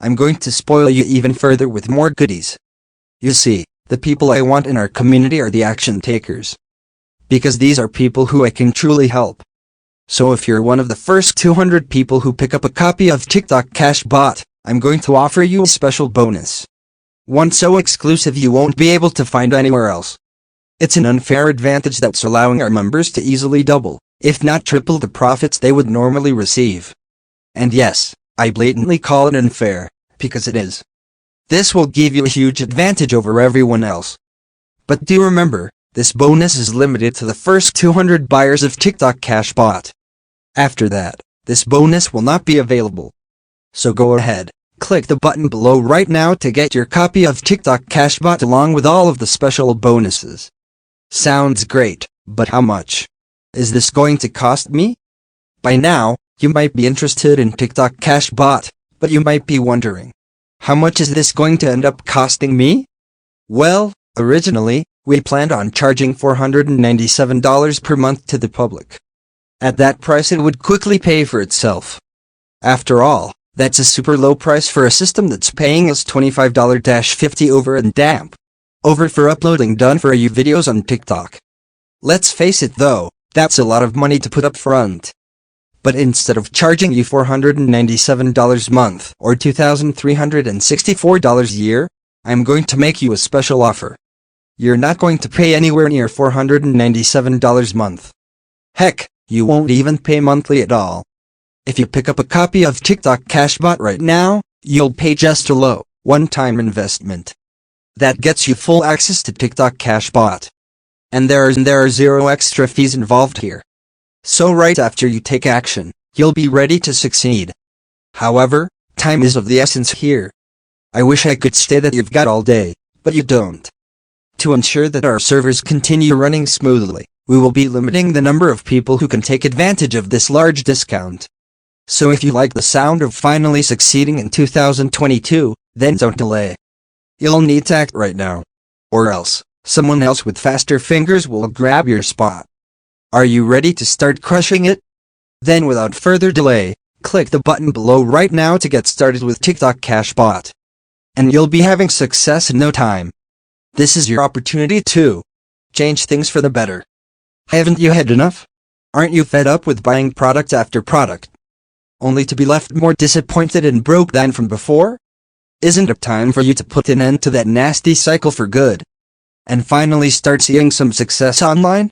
I'm going to spoil you even further with more goodies. You see, the people I want in our community are the action takers. Because these are people who I can truly help. So if you're one of the first 200 people who pick up a copy of TikTok Cash Bot, I'm going to offer you a special bonus. One so exclusive you won't be able to find anywhere else. It's an unfair advantage that's allowing our members to easily double, if not triple the profits they would normally receive. And yes, I blatantly call it unfair, because it is. This will give you a huge advantage over everyone else. But do remember, this bonus is limited to the first 200 buyers of TikTok Cash Bot. After that, this bonus will not be available. So go ahead, click the button below right now to get your copy of TikTok Cash Bot along with all of the special bonuses. Sounds great, but how much is this going to cost me? By now, you might be interested in TikTok Cash Bot, but you might be wondering, how much is this going to end up costing me? Well, originally, we planned on charging $497 per month to the public. At that price it would quickly pay for itself. After all, that's a super low price for a system that's paying us $25-50 over and damp. Over for uploading done for you videos on TikTok. Let's face it though, that's a lot of money to put up front. But instead of charging you $497 a month or $2,364 a year, I'm going to make you a special offer. You're not going to pay anywhere near $497 a month. Heck, you won't even pay monthly at all. If you pick up a copy of TikTok Cash Bot right now, you'll pay just a low, one-time investment. That gets you full access to TikTok Cash Bot. And there are zero extra fees involved here. So right after you take action, you'll be ready to succeed. However, time is of the essence here. I wish I could say that you've got all day, but you don't. To ensure that our servers continue running smoothly, we will be limiting the number of people who can take advantage of this large discount. So if you like the sound of finally succeeding in 2022, then don't delay. You'll need to act right now. Or else, someone else with faster fingers will grab your spot. Are you ready to start crushing it? Then without further delay, click the button below right now to get started with TikTok Cash Bot. And you'll be having success in no time. This is your opportunity to change things for the better. Haven't you had enough? Aren't you fed up with buying product after product, only to be left more disappointed and broke than from before? Isn't it time for you to put an end to that nasty cycle for good, and finally start seeing some success online?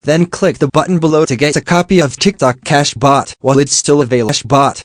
Then click the button below to get a copy of TikTok Cash Bot while it's still available. Cash Bot,